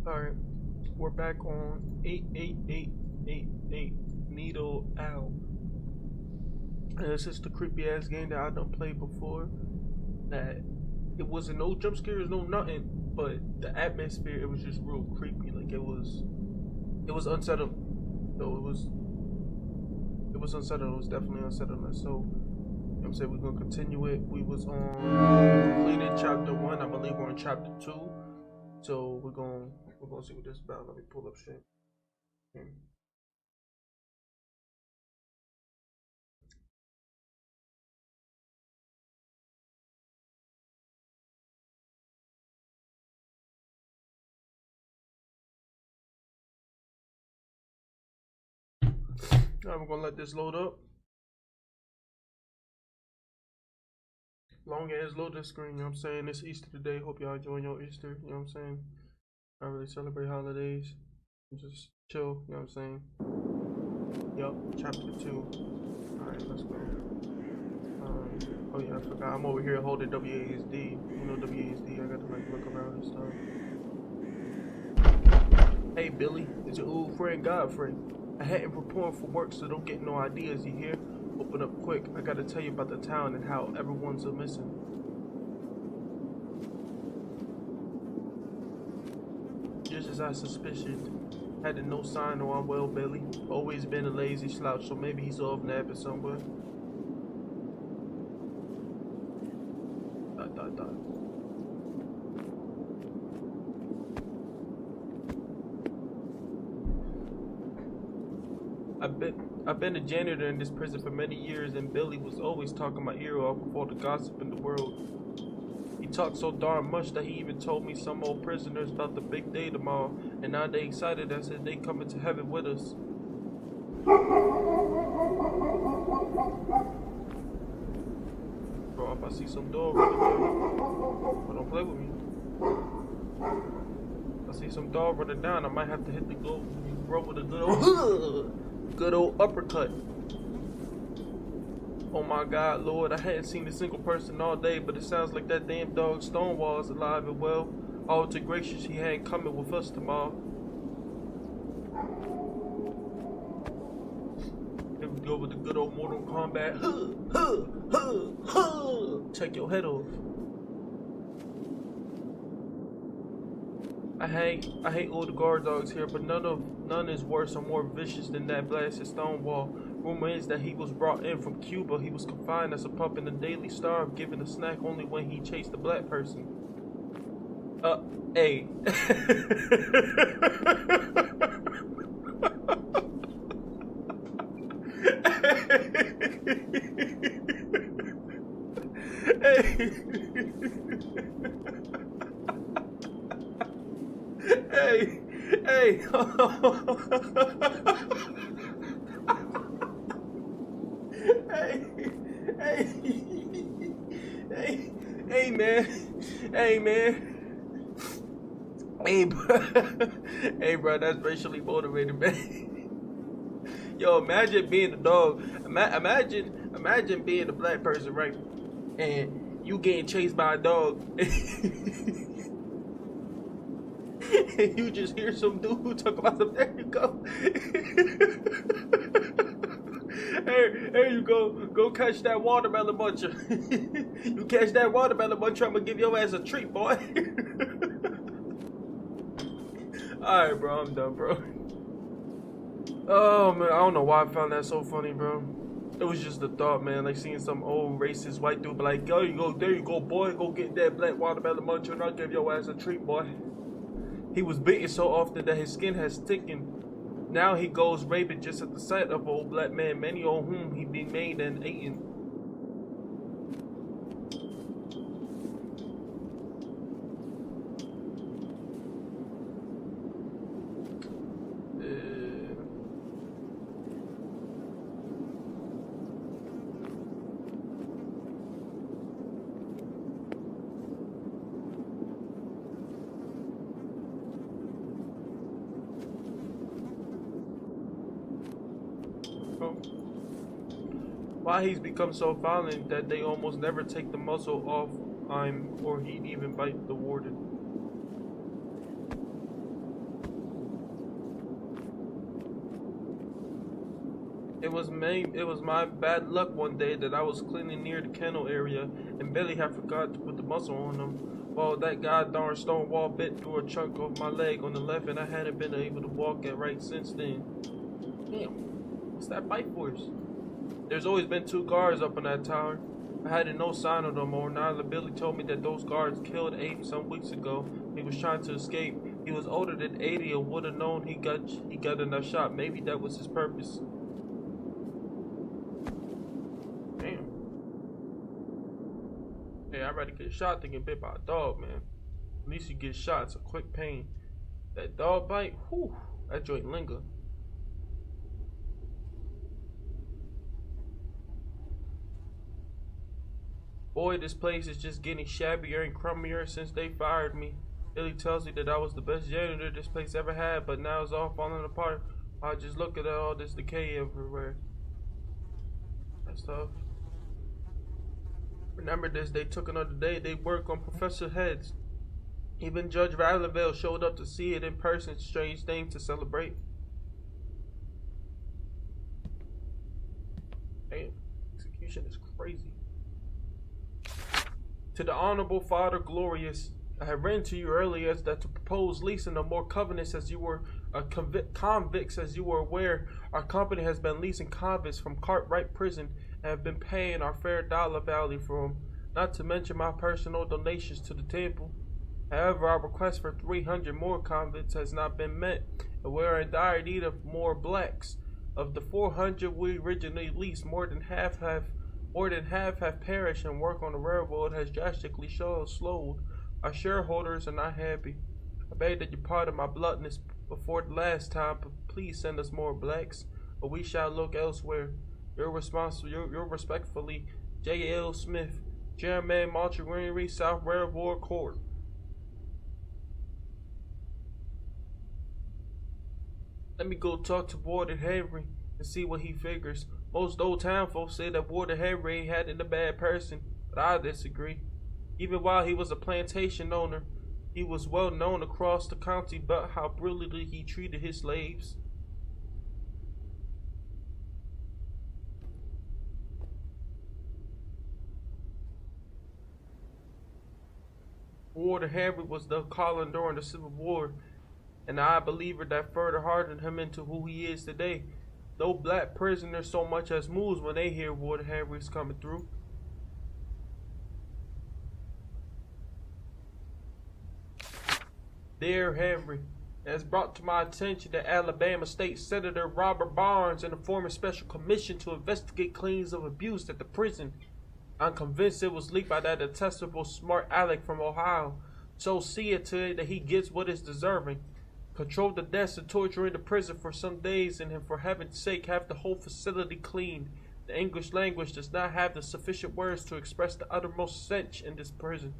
Alright, we're back on 88888 Needle Owl. And this is the creepy ass game that I done played before. That it wasn't no jump scares, no nothing, but the atmosphere, it was just real creepy. Like it was unsettling. So it was unsettling. It was definitely unsettling. So you know what I'm saying, we're gonna continue it. We was on completed chapter 1. I believe we're on chapter 2. So we're gonna see what this is about. Let me pull up shit. Alright, we're gonna let this load up. Long as load this screen, you know what I'm saying? It's Easter today. Hope y'all enjoying your Easter, you know what I'm saying? I really celebrate holidays. Just chill, you know what I'm saying? Yup, chapter 2. Alright, let's go. Oh yeah, I forgot. I'm over here holding WASD. You know WASD, I got to like look around and stuff. Hey Billy, it's your old friend Godfrey. I hadn't prepared for work, so don't get no ideas, you hear? Open up quick. I gotta tell you about the town and how everyone's missing. Just as I suspicioned. Had no sign or unwell Billy. Always been a lazy slouch, so maybe he's off napping somewhere. I've been a janitor in this prison for many years, and Billy was always talking my ear off with all the gossip in the world. He talked so darn much that he even told me some old prisoners about the big day tomorrow, and now they excited as if they coming to heaven with us. Bro, if I see some dog running down, don't play with me. If I see some dog running down, I might have to hit the globe with a good old uppercut. Oh my God, Lord, I hadn't seen a single person all day, but it sounds like that damn dog Stonewall's alive and well. All too gracious, he ain't coming with us tomorrow. Here we go with the good old Mortal Kombat. Check your head off. I hate all the guard dogs here, but none is worse or more vicious than that blasted Stonewall. Rumor is that he was brought in from Cuba. He was confined as a pup in the Daily Star, given a snack only when he chased a black person. Hey. Hey, hey, hey, man, hey, bro, that's racially motivated, man. Yo, imagine being a dog. Imagine being a black person, right? And you getting chased by a dog. And you just hear some dude talk about them. There you go. There you go catch that watermelon muncher. You catch that watermelon muncher, I'm gonna give your ass a treat, boy. Alright, bro, I'm done, bro. Oh man, I don't know why I found that so funny, bro. It was just the thought, man, like seeing some old racist white dude be like, there you go, boy, go get that black watermelon muncher and I'll give your ass a treat, boy. He was beaten so often that his skin has thickened. Now he goes rabid just at the sight of an old black man, many on whom he be made and eaten. Why he's become so violent that they almost never take the muzzle off him, or he'd even bite the warden. It was my bad luck one day that I was cleaning near the kennel area and Billy had forgot to put the muzzle on him. Well, that goddamn stone wall bit through a chunk of my leg on the left and I hadn't been able to walk it right since then. Damn, what's that bite force? There's always been 2 guards up on that tower. I hadn't no sign of them or neither. Billy told me that those guards killed Abe some weeks ago. He was trying to escape. He was older than 80 and would have known he got in that shot. Maybe that was his purpose. Damn. Hey, I'd rather get shot than get bit by a dog, man. At least you get shot, it's a quick pain. That dog bite, whew, that joint linger. Boy, this place is just getting shabbier and crummier since they fired me. Billy tells me that I was the best janitor this place ever had, but now it's all falling apart. I just look at all this decay everywhere. That's tough. Remember this, they took another day. They work on Professor Heads. Even Judge Valenville showed up to see it in person. Strange thing to celebrate. Damn, execution is crazy. To the Honorable Father Glorious, I have written to you earlier that to propose leasing no more covenants as you were convicts, as you were aware. Our company has been leasing convicts from Cartwright Prison and have been paying our fair dollar value for them, not to mention my personal donations to the temple. However, our request for 300 more convicts has not been met, and we are in dire need of more blacks. Of the 400 we originally leased, more than half have perished, and work on the railroad has drastically slowed. Our shareholders are not happy. I beg that you pardon my bluntness before the last time, but please send us more blacks, or we shall look elsewhere. You're respectfully, J.L. Smith, Chairman, Montgomery South Railroad Court. Let me go talk to Warden Henry and see what he figures. Most old town folks say that Warden Henry hadn't a bad person, but I disagree. Even while he was a plantation owner, he was well known across the county about how brilliantly he treated his slaves. Warden Henry was the Colin during the Civil War, and I believe that further hardened him into who he is today. No black prisoners so much as moves when they hear Warden Henry's coming through. Dear Henry, it has brought to my attention that Alabama State Senator Robert Barnes and the former special commission to investigate claims of abuse at the prison. I'm convinced it was leaked by that detestable smart aleck from Ohio. So see it to it that he gets what is deserving. Control the deaths and torture in the prison for some days, and for heaven's sake have the whole facility cleaned. The English language does not have the sufficient words to express the uttermost stench in this prison.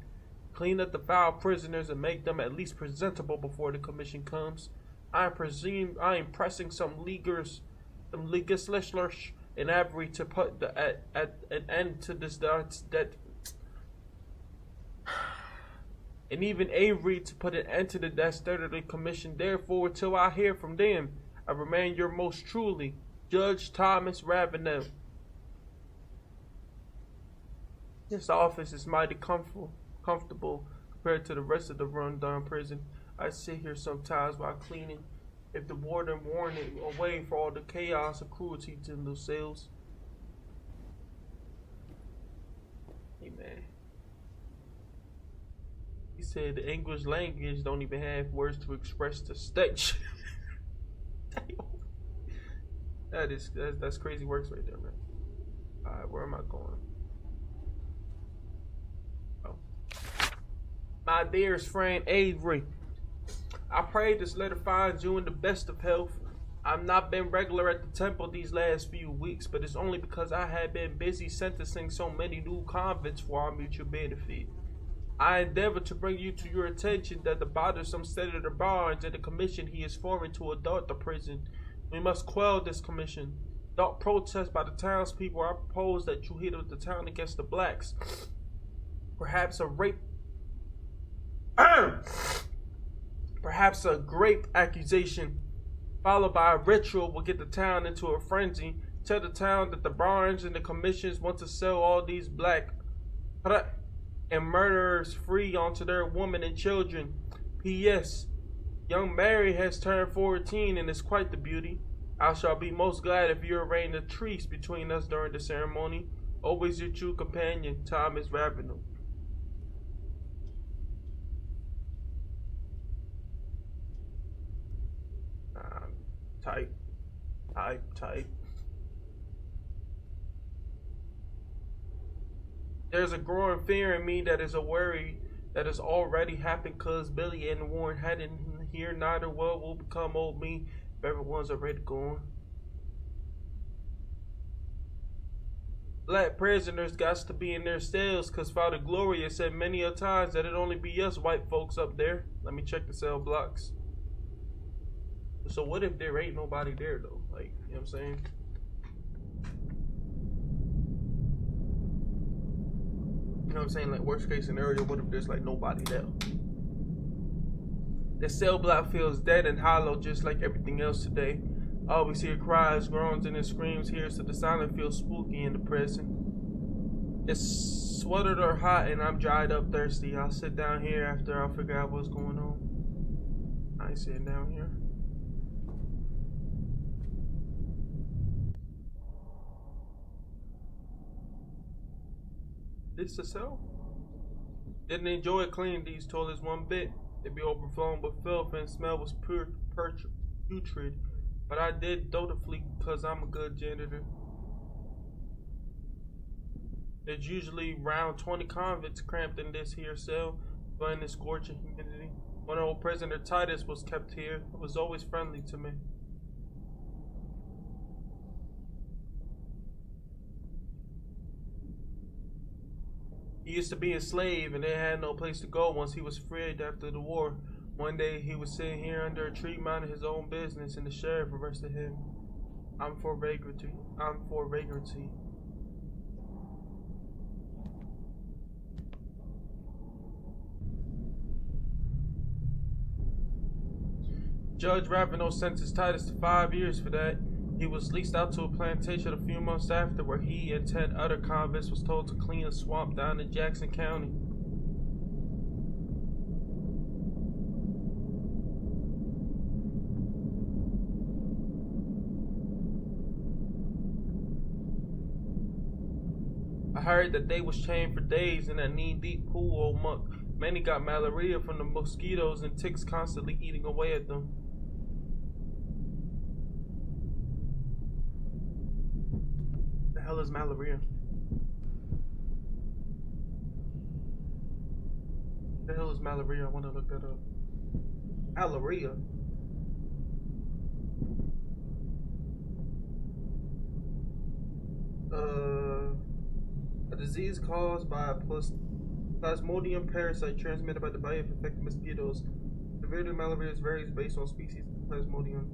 Clean up the foul prisoners and make them at least presentable before the commission comes. I am pressing some legislators in Avery to put an end to this and even Avery to put an end to the dastardly commission. Therefore, till I hear from them, I remain your most truly, Judge Thomas Ravenel. This office is mighty comfortable compared to the rest of the rundown prison. I sit here sometimes while cleaning, if the warden warned it away for all the chaos and cruelty in those cells. Hey man. He said the English language don't even have words to express the stench. That's crazy works right there, man. Alright, where am I going? Oh. My dearest friend Avery, I pray this letter finds you in the best of health. I've not been regular at the temple these last few weeks, but it's only because I have been busy sentencing so many new convicts for our mutual benefit. I endeavor to bring you to your attention that the bothersome Senator Barnes and the commission he is forming to adult the prison. We must quell this commission. Without protest by the townspeople, I propose that you hit the town against the blacks. Perhaps a grape accusation followed by a ritual will get the town into a frenzy. Tell the town that the Barnes and the commissions want to sell all these black and murderers free onto their women and children. P.S. Young Mary has turned 14 and is quite the beauty. I shall be most glad if you arrange a truce between us during the ceremony. Always your true companion, Thomas Ravenel. Type. There's a growing fear in me that is a worry that has already happened cause Billy and Warren hadn't here, neither well will become old me if everyone's already gone. Black prisoners got to be in their cells cause Father Gloria said many a times that it only be us white folks up there. Let me check the cell blocks. So what if there ain't nobody there though? Like, you know what I'm saying? You know what I'm saying? Like, worst case scenario, what if there's like nobody there? The cell block feels dead and hollow just like everything else today. I always hear cries, groans, and screams here, so the silence feels spooky and depressing. It's sweated or hot and I'm dried up thirsty. I'll sit down here after I figure out what's going on. I ain't sitting down here. This a cell? Didn't enjoy cleaning these toilets one bit. They'd be overflowing with filth and smell was putrid. But I did dutifully because I'm a good janitor. There's usually around 20 convicts cramped in this here cell, but in the scorching humidity. One old prisoner, Titus, was kept here. He was always friendly to me. He used to be a slave and they had no place to go once he was freed after the war. One day he was sitting here under a tree minding his own business and the sheriff arrested him. I'm for vagrancy. Judge Ravenel sentenced Titus to 5 years for that. He was leased out to a plantation a few months after where he and 10 other convicts was told to clean a swamp down in Jackson County. I heard that they was chained for days in that knee-deep pool old muck. Many got malaria from the mosquitoes and ticks constantly eating away at them. The hell is malaria? The hell is malaria? I want to look that up. Malaria? A disease caused by a plasmodium parasite transmitted by the bite of infected mosquitoes. Severity of malaria varies based on species of plasmodium.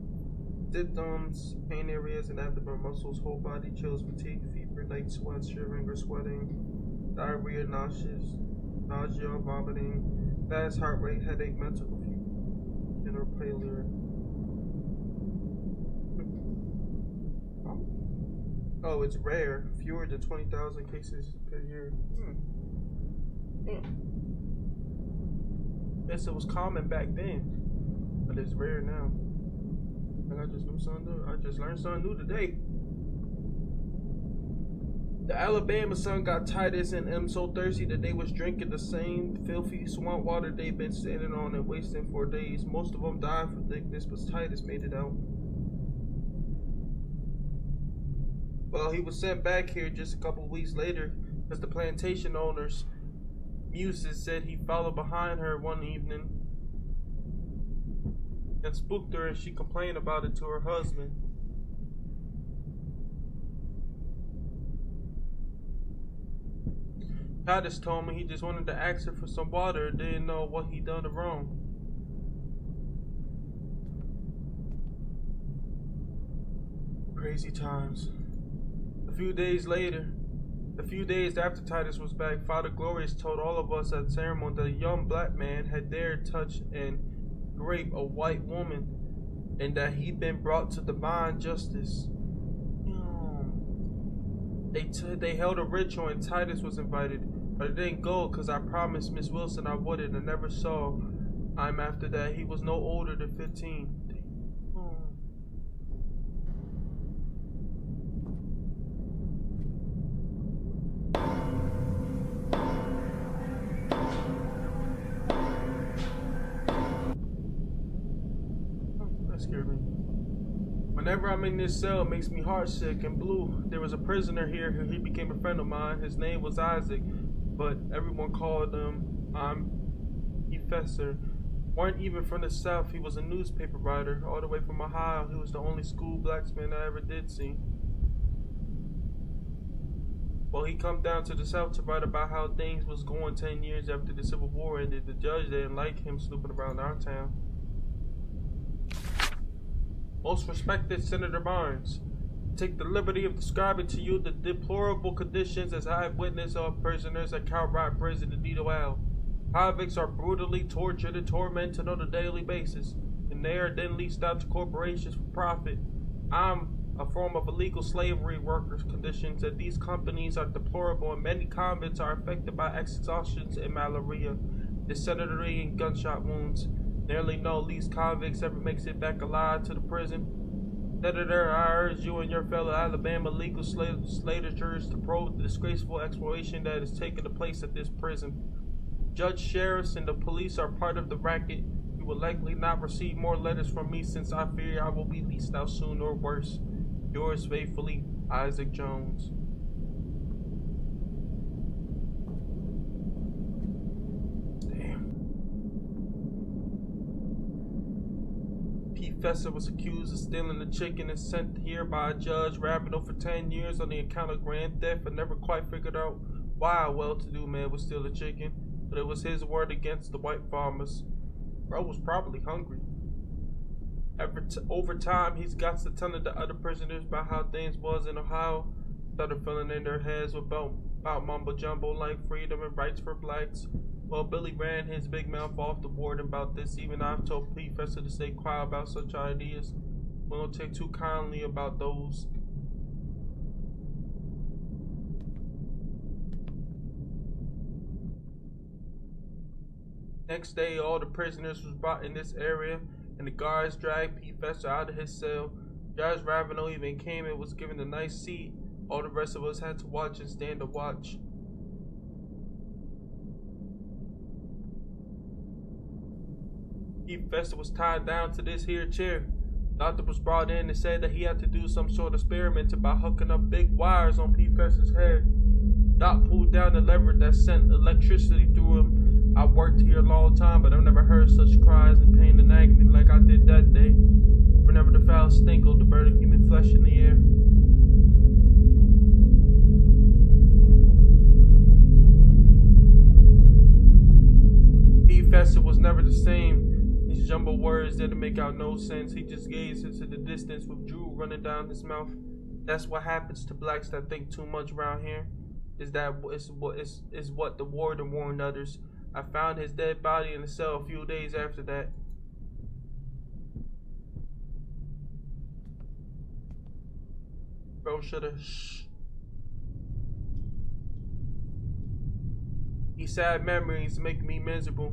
Symptoms: pain areas and abdomen muscles, whole body chills, fatigue, fever, night sweats, shivering or sweating, diarrhea, nausea, vomiting, fast heart rate, headache, mental confusion, or failure. Oh, it's rare. Fewer than 20,000 cases per year. Guess it was common back then, but it's rare now. I just knew something new. I just learned something new today. The Alabama sun got Titus and them so thirsty that they was drinking the same filthy swamp water they'd been standing on and wasting for days. Most of them died from thickness, but Titus made it out. Well, he was sent back here just a couple weeks later because the plantation owner's muses said he followed behind her one evening and spooked her, and she complained about it to her husband. Titus told me he just wanted to ask her for some water, didn't know what he done wrong. Crazy times. A few days after Titus was back, Father Glorious told all of us at ceremony that a young black man had dared touch and rape a white woman and that he'd been brought to divine justice. They held a ritual and Titus was invited, but I didn't go because I promised Miss Wilson I wouldn't. I never saw him after that. He was no older than 15. That scared me. Whenever I'm in this cell, it makes me heartsick and blue. There was a prisoner here who he became a friend of mine. His name was Isaac, but everyone called him Professor. Weren't even from the South. He was a newspaper writer all the way from Ohio. He was the only school blacksman I ever did see. Well, he come down to the South to write about how things was going 10 years after the Civil War ended. The judge didn't like him snooping around our town. Most respected Senator Barnes, take the liberty of describing to you the deplorable conditions as I have witnessed of prisoners at Calright Prison in Nito Al. Convicts are brutally tortured and tormented on a daily basis, and they are then leased out to corporations for profit. I'm a form of illegal slavery workers' conditions, and these companies are deplorable, and many convicts are affected by exhaustion and malaria, dysentery and gunshot wounds. Nearly no least convicts ever makes it back alive to the prison. Senator, I urge you and your fellow Alabama legal slaters to probe the disgraceful exploitation that is taking place at this prison. Judge, sheriffs, and the police are part of the racket. You will likely not receive more letters from me since I fear I will be leased out soon or worse. Yours faithfully, Isaac Jones. Professor was accused of stealing the chicken and sent here by a judge Ravenel for 10 years on the account of grand theft and never quite figured out why a well-to-do man would steal a chicken, but it was his word against the white farmers. Bro was probably hungry. Over time, he's got to telling the other prisoners about how things was in Ohio, started filling in their heads about mumbo-jumbo like freedom and rights for blacks. Well, Billy ran his big mouth off the board about this. Even I've told Professor to stay quiet about such ideas. We don't take too kindly about those. Next day, all the prisoners was brought in this area, and the guards dragged Professor out of his cell. Judge Ravenel even came and was given a nice seat. All the rest of us had to watch and stand to watch. Professor was tied down to this here chair. Doctor was brought in and said that he had to do some sort of experiment about hooking up big wires on Professor's head. Doc pulled down the lever that sent electricity through him. I worked here a long time, but I've never heard such cries and pain and agony like I did that day. Whenever the foul stink of the burning human flesh in the air. Professor was never the same. These jumbled words didn't make out no sense. He just gazed into the distance with drool running down his mouth. That's what happens to blacks that think too much around here. Is what the warden warned others. I found his dead body in the cell a few days after that. Bro shoulda shh. These sad memories make me miserable.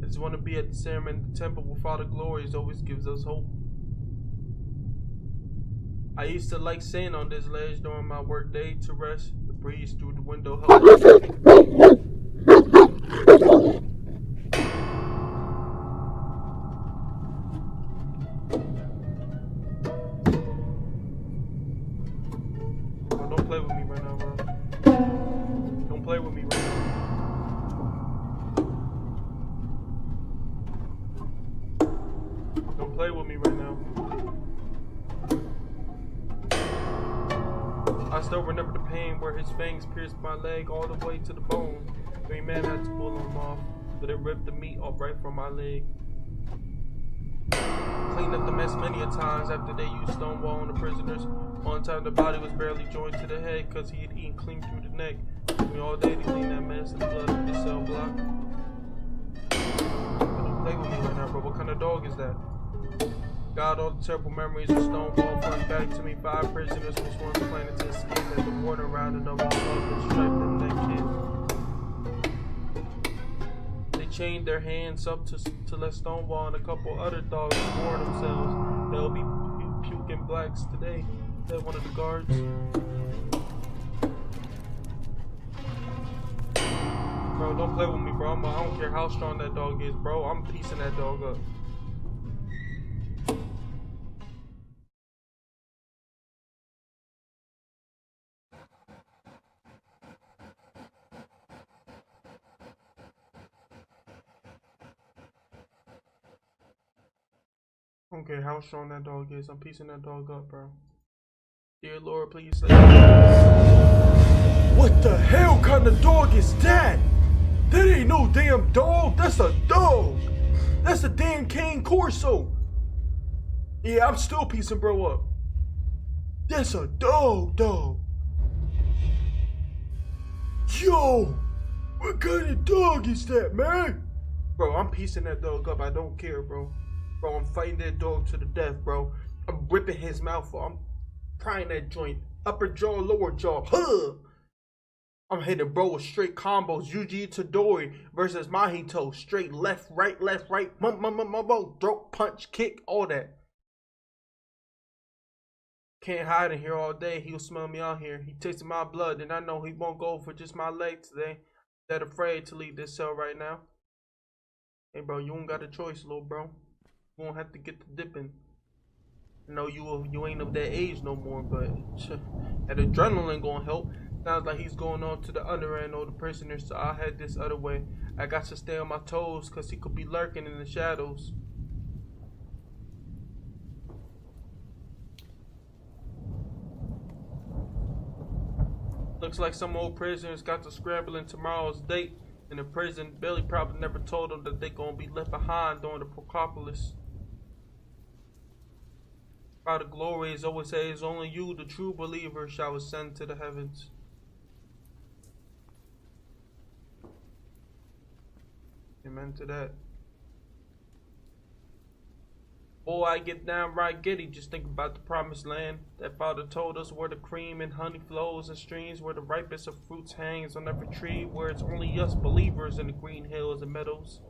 I just want to be at the ceremony in the temple where Father Glorious always gives us hope. I used to like sitting on this ledge during my work day to rest. The breeze through the window helped. Oh, don't play with me right now, bro. Don't play with me right now. Don't play with me right now. I still remember the pain where his fangs pierced my leg all the way to the bone. Three men had to pull them off, but it ripped the meat off right from my leg. Cleaned up the mess many a times after they used stone wall on the prisoners. One time the body was barely joined to the head because he had eaten clean through the neck. We all day to clean that mess and the blood of the cell block. Don't play with me right now, bro. What kind of dog is that? God, all the terrible memories of Stonewall flung back to me. 5 prisoners were sworn planted to escape as the warden rounded up all those striped in that kid. They chained their hands up to let Stonewall and a couple other dogs warn themselves. They'll be puking blacks today, said one of the guards. Bro, don't play with me, bro. I don't care how strong that dog is, bro. I'm piecing that dog up. I don't care how strong that dog is. I'm piecing that dog up, bro. Dear Lord, please save me. What the hell kind of dog is that? That ain't no damn dog. That's a dog. That's a damn cane corso. Yeah, I'm still piecing bro up. That's a dog. Yo, what kind of dog is that, man? Bro, I'm piecing that dog up. I don't care, bro. Bro, I'm fighting that dog to the death, bro. I'm ripping his mouth off. I'm prying that joint. Upper jaw, lower jaw. Huh! I'm hitting bro with straight combos. Yuji Tadori versus Mahito. Straight left, right, throat punch, kick, all that. Can't hide in here all day. He'll smell me out here. He tasted my blood, and I know he won't go for just my leg today. That afraid to leave this cell right now. Hey, bro, you don't got a choice, little bro. You won't have to get the dipping. I know you ain't of that age no more, but that adrenaline gonna help. Sounds like he's going on to the other end of the prisoners, so I'll head this other way. I got to stay on my toes, cause he could be lurking in the shadows. Looks like some old prisoners got to scrambling tomorrow's date, and the prison Billy probably never told them that they gonna be left behind during the Procopolis. By the glories always says, only you, the true believer, shall ascend to the heavens. Amen to that. Boy, I get downright giddy just think about the promised land. That Father told us where the cream and honey flows and streams, where the ripest of fruits hangs on every tree, where it's only us believers in the green hills and meadows.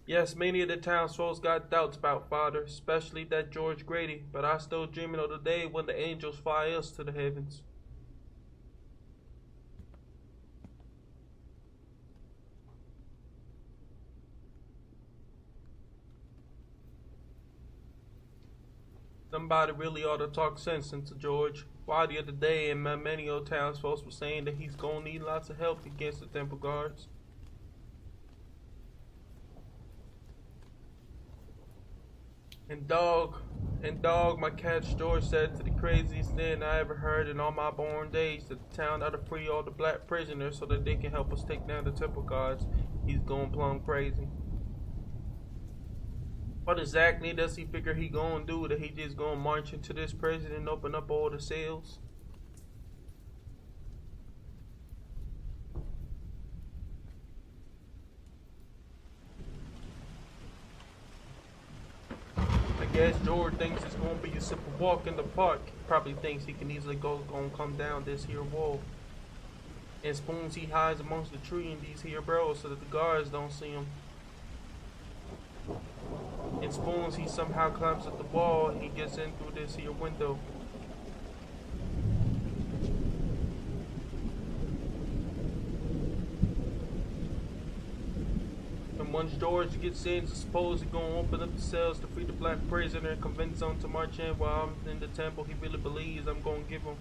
Yes, many of the townsfolk got doubts about Father, especially that George Grady, but I still dreaming of the day when the angels fly us to the heavens. Somebody really ought to talk sense into George. Why the other day, and many old townsfolk were saying that he's gonna need lots of help against the temple guards. And dog, my catch George said to the craziest thing I ever heard in all my born days, that the town ought to free all the black prisoners so that they can help us take down the temple guards. He's going plumb crazy. What exactly does he figure he gonna do? That he just gonna march into this prison and open up all the cells? I guess George thinks it's gonna be a simple walk in the park. He probably thinks he can easily gonna come down this here wall. And Spoons, he hides amongst the tree and these here bros so that the guards don't see him. And Spoons, he somehow climbs up the wall and he gets in through this here window. And once George gets in, I suppose he's gonna open up the cells to free the black prisoner and convince them to march in while I'm in the temple. He really believes I'm gonna give him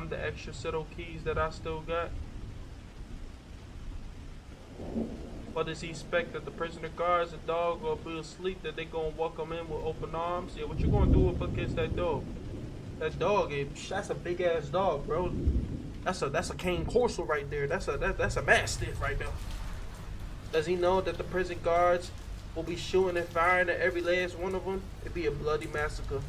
the extra set of keys that I still got. What does he expect, that the prisoner guards and dog will be asleep, that they gonna welcome in with open arms? Yeah, what you gonna do up against that dog? That dog, that's a big ass dog, bro. That's a cane corso right there. That's a mastiff right there. Does he know that the prison guards will be shooting and firing at every last one of them? It'd be a bloody massacre.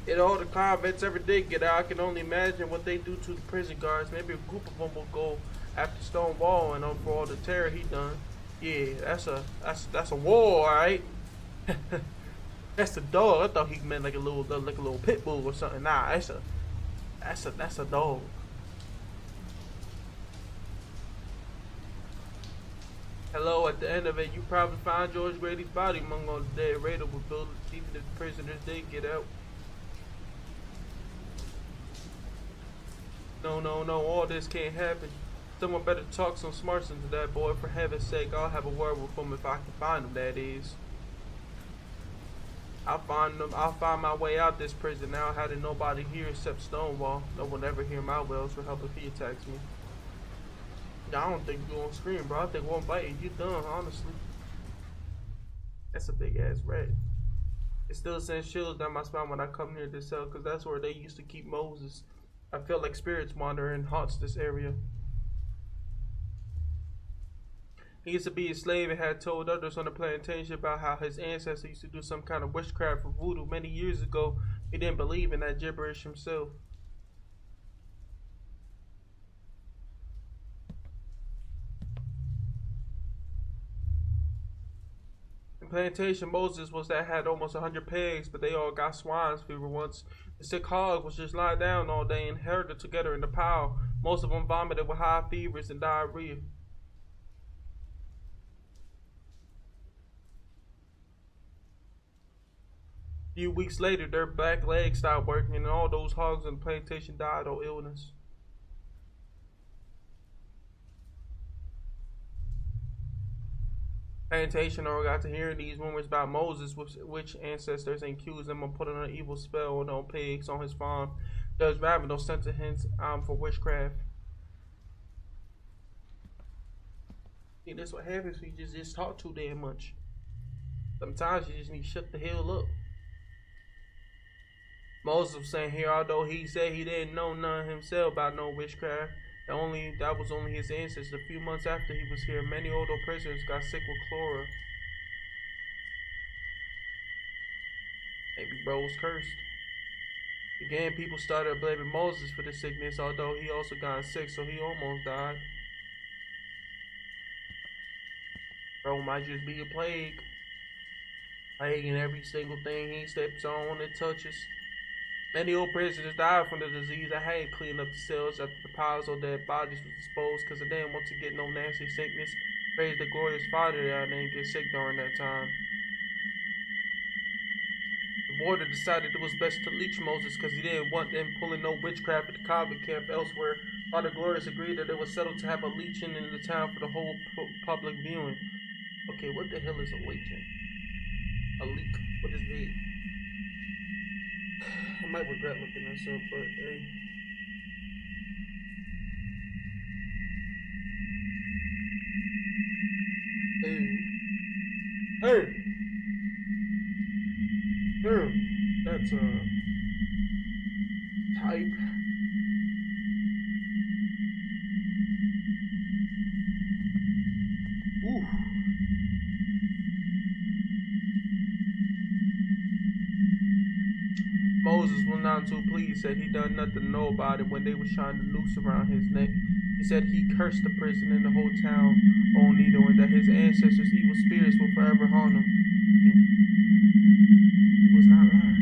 If all the convicts ever did get out, I can only imagine what they do to the prison guards. Maybe a group of them will go after Stonewall and for all the terror he done. Yeah, that's a wall, all right. That's a dog. I thought he meant like a little pit bull or something. Nah, that's a dog. Hello, at the end of it, you probably find George Grady's body among all the dead raidable buildings, even if the prisoners did get out. No, all this can't happen. Someone better talk some smarts into that boy. For heaven's sake, I'll have a word with him if I can find him, that is. I'll find my way out this prison now. How did nobody hear except Stonewall? No one ever hear my wails for help if he attacks me. I don't think you're gonna scream, bro. I think one bite and you done, honestly. That's a big ass rat. It still sends chills down my spine when I come near this cell, because that's where they used to keep Moses. I feel like spirits wander and haunts this area. He used to be a slave and had told others on the plantation about how his ancestors used to do some kind of witchcraft or voodoo many years ago. He didn't believe in that gibberish himself. In plantation, Moses was that had almost 100 pigs, but they all got swine's fever once. The sick hog was just lying down all day and herded together in the pile. Most of them vomited with high fevers and diarrhea. A few weeks later, their back legs stopped working, and all those hogs on the plantation died of illness. Plantation owner got to hearing these rumors about Moses, which ancestors, and accused them of putting an evil spell on pigs on his farm. Judge Ravenel sent to him for witchcraft. See, that's what happens when you just talk too damn much. Sometimes you just need to shut the hell up. Moses was saying here, although he said he didn't know none himself about no witchcraft, that was only his ancestors. A few months after he was here, many older prisoners got sick with cholera. Maybe bro was cursed. Again, people started blaming Moses for the sickness, although he also got sick, so he almost died. Bro might just be a plague. Plaguing every single thing he steps on and touches. Many old prisoners died from the disease. I had to clean up the cells after the piles of dead bodies were disposed because I didn't want to get no nasty sickness. Praise the glorious Father that I didn't get sick during that time. The warder decided it was best to leech Moses because he didn't want them pulling no witchcraft at the convict camp elsewhere. Father Glorious agreed that it was settled to have a leeching in the town for the whole public viewing. Okay, what the hell is a leeching? A leak. What is it? I might regret looking this up, but hey. Hey! That's type. Ooh. Moses was not too pleased, said he done nothing to know about it when they was trying to noose around his neck. He said he cursed the prison and the whole town on Nito, and that his ancestors' evil spirits will forever haunt him. He was not lying.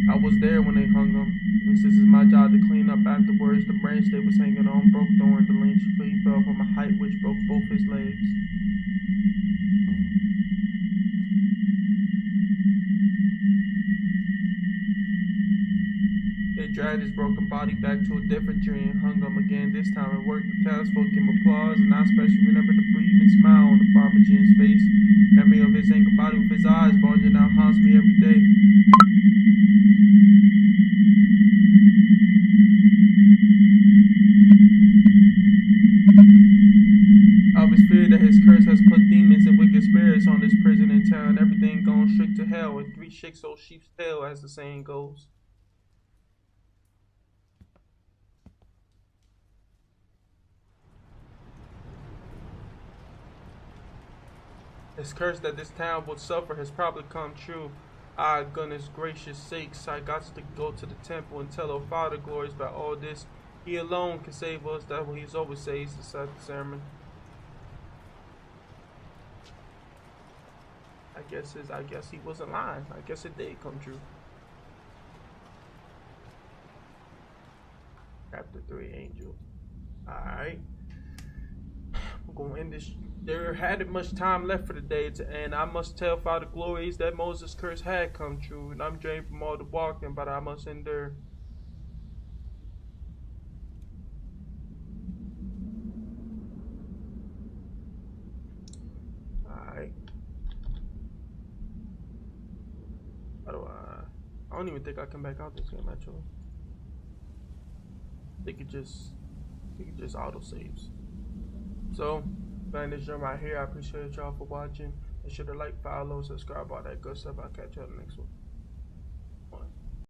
I was there when they hung him, and since it's my job to clean up afterwards, the branch they was hanging on broke during the lynch, but he fell from a height which broke both his legs. They dragged his broken body back to a different tree and hung him again. This time it worked. The townsfolk gave him applause, and I especially remember the breathing smile on the farmer Jim's face. Memory of his ankle body with his eyes bulging out haunts me every day. I always feared that his curse has put demons and wicked spirits on this prison in town. Everything going straight to hell, and 3 shakes old sheep's tail, as the saying goes. His curse that this town would suffer has probably come true. Ah, goodness gracious sakes, I got to go to the temple and tell our Father Glorious about all this. He alone can save us. That's what he's always says inside the sermon. I guess he wasn't lying. I guess it did come true. Chapter 3, Angel. Alright. I'm going to end this. There hadn't much time left for the day to end. I must tell Father Glories that Moses' curse had come true, and I'm drained from all the walking, but I must endure. Alright. How do I don't even think I can back out this game actually. I think it just auto saves. So, man, this journey right here. I appreciate y'all for watching. Be sure to like, follow, subscribe, all that good stuff. I'll catch you on the next one.